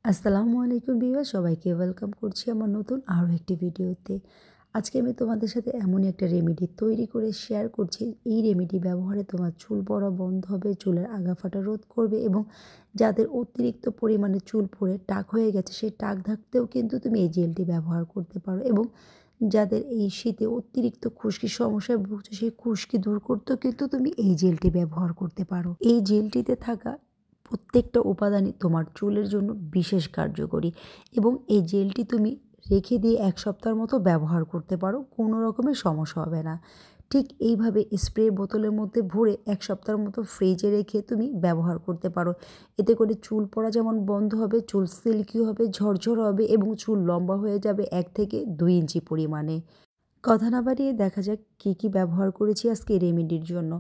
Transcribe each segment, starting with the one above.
আসসালামু আলাইকুম ভিউয়ার, সবাইকে ওয়েলকাম করছি আমার নতুন আরও একটি ভিডিওতে। আজকে আমি তোমাদের সাথে এমনই একটা রেমেডি তৈরি করে শেয়ার করছি। এই রেমেডি ব্যবহারে তোমার চুল পড়া বন্ধ হবে, চুলের আগা ফাটা রোধ করবে এবং যাদের অতিরিক্ত পরিমাণে চুল পড়ে টাক হয়ে গেছে সেই টাক ঢাকতেও কিন্তু তুমি এই জেলটি ব্যবহার করতে পারো এবং যাদের এই শীতে অতিরিক্ত খুশকির সমস্যায় ভুগছো সেই খুশকি দূর করতেও কিন্তু তুমি এই জেলটি ব্যবহার করতে পারো। এই জেলটিতে থাকা প্রত্যেকটা উপাদানই তোমার চুলের জন্য বিশেষ কার্যকরী এবং এই জেলটি তুমি রেখে দিয়ে 1 সপ্তাহের মতো ব্যবহার করতে পারো, কোনো রকমের সমস্যা হবে না। ঠিক এইভাবে স্প্রে বোতলের মধ্যে ভরে 1 সপ্তাহের মতো ফ্রিজে রেখে তুমি ব্যবহার করতে পারো। এতে করে চুল পড়া যেমন বন্ধ হবে, চুল সিল্কি হবে, ঝরঝর হবে এবং চুল লম্বা হয়ে যাবে 1 থেকে 2 ইঞ্চি পরিমাণে। কথা না বাড়িয়ে দেখা যাক কী কী ব্যবহার করেছি আজকে এই রেমেডির জন্য।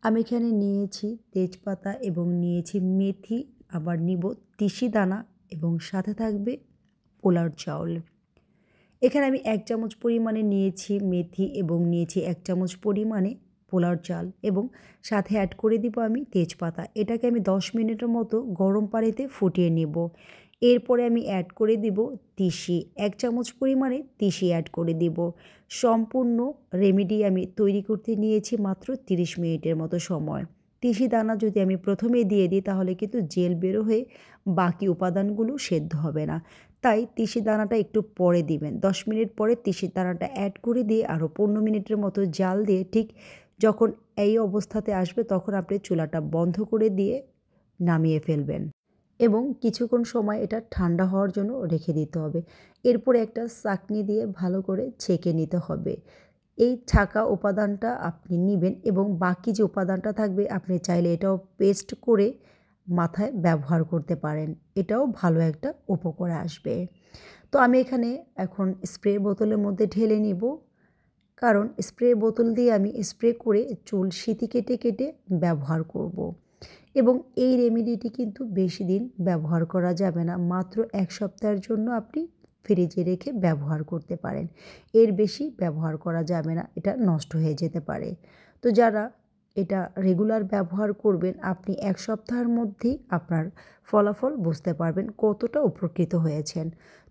আমি এখানে নিয়েছি তেজপাতা এবং নিয়েছি মেথি, আবার নিব তিসি দানা এবং সাথে থাকবে পোলার চাউল। এখানে আমি 1 চামচ পরিমাণে নিয়েছি মেথি এবং নিয়েছি 1 চামচ পরিমাণে পোলার চাল এবং সাথে অ্যাড করে দিব আমি তেজপাতা। এটাকে আমি 10 মিনিটের মতো গরম পানিতে ফুটিয়ে নেব। এরপরে আমি অ্যাড করে দিব তিসি, 1 চামচ পরিমাণে তিসি অ্যাড করে দিব। সম্পূর্ণ রেমেডি আমি তৈরি করতে নিয়েছি মাত্র 30 মিনিটের মতো সময়। তিসি দানা যদি আমি প্রথমেই দিয়ে দিই তাহলে কিন্তু জেল বেরো হয়ে বাকি উপাদানগুলো সেদ্ধ হবে না। তাই তিসি দানাটা একটু পরে দিবেন। 10 মিনিট পরে তিসি দানাটা অ্যাড করে দিয়ে আরও 15 মিনিটের মতো জাল দিয়ে ঠিক যখন এই অবস্থাতে আসবে তখন আপনি চুলাটা বন্ধ করে দিয়ে নামিয়ে ফেলবেন এবং কিছুক্ষণ সময় এটা ঠান্ডা হওয়ার জন্য রেখে দিতে হবে। এরপরে একটা ছাঁকনি দিয়ে ভালো করে ছেঁকে নিতে হবে। এই ছাঁকা উপাদানটা আপনি নিবেন এবং বাকি যে উপাদানটা থাকবে আপনি চাইলে এটাও পেস্ট করে মাথায় ব্যবহার করতে পারেন। এটাও ভালো একটা উপকারে আসবে। তো আমি এখানে এখন স্প্রে বোতলের মধ্যে ঢেলে নিব, কারণ স্প্রে বোতল দিয়ে আমি স্প্রে করে চুল সিঁথি কেটে কেটে ব্যবহার করব। এবং এই রেমেডিটি কিন্তু বেশি দিন ব্যবহার করা যাবে না, মাত্র 1 সপ্তাহের জন্য আপনি ফ্রিজে রেখে ব্যবহার করতে পারেন। এর বেশি ব্যবহার করা যাবে না, এটা নষ্ট হয়ে যেতে পারে। তো যারা এটা রেগুলার ব্যবহার করবেন আপনি 1 সপ্তাহের মধ্যেই আপনার ফলাফল বুঝতে পারবেন কতটা উপকৃত হয়েছেন।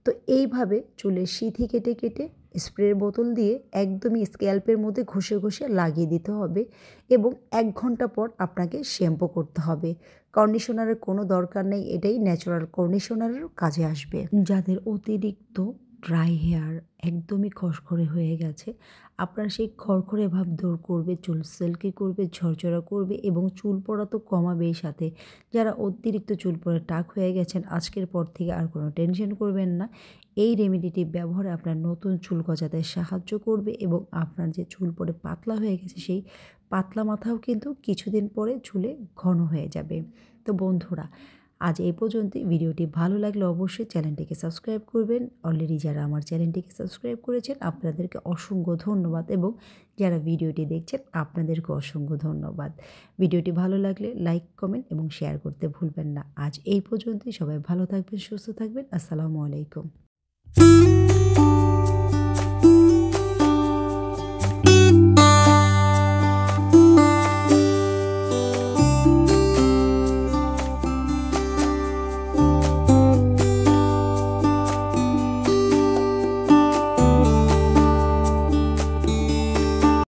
তো এইভাবে চুলের সিঁথি কেটে কেটে স্প্রের বোতল দিয়ে একদমই স্ক্যাল্পের মধ্যে ঘষে ঘষে লাগিয়ে দিতে হবে এবং 1 ঘন্টা পর আপনাকে শ্যাম্পু করতে হবে। কন্ডিশনারের কোনো দরকার নেই, এটাই ন্যাচারাল কন্ডিশনারেরও কাজে আসবে। যাদের অতিরিক্ত ড্রাই হেয়ার একদমই খড়খড়ে হয়ে গেছে, আপনার সেই খড়খড়ে ভাব দূর করবে, চুল সিল্কি করবে, ঝরঝরা করবে এবং চুল পড়া তো কমাবেই সাথে। যারা অতিরিক্ত চুল পড়ে টাক হয়ে গেছেন আজকের পর থেকে আর কোনো টেনশন করবেন না। এই রেমেডিটি ব্যবহারে আপনার নতুন চুল গজাতে সাহায্য করবে এবং আপনার যে চুল পড়ে পাতলা হয়ে গেছে সেই পাতলা মাথাও কিন্তু কিছুদিন পরে চুলে ঘন হয়ে যাবে। তো বন্ধুরা, আজ এই পর্যন্তই। ভিডিওটি ভালো লাগলে অবশ্যই চ্যানেলটিকে সাবস্ক্রাইব করবেন। অলরেডি যারা আমার চ্যানেলটিকে সাবস্ক্রাইব করেছেন আপনাদেরকে অসংখ্য ধন্যবাদ এবং যারা ভিডিওটি দেখছেন আপনাদেরকে অসংখ্য ধন্যবাদ। ভিডিওটি ভালো লাগলে লাইক, কমেন্ট এবং শেয়ার করতে ভুলবেন না। আজ এই পর্যন্তই। সবাই ভালো থাকবেন, সুস্থ থাকবেন। আসসালামু আলাইকুম।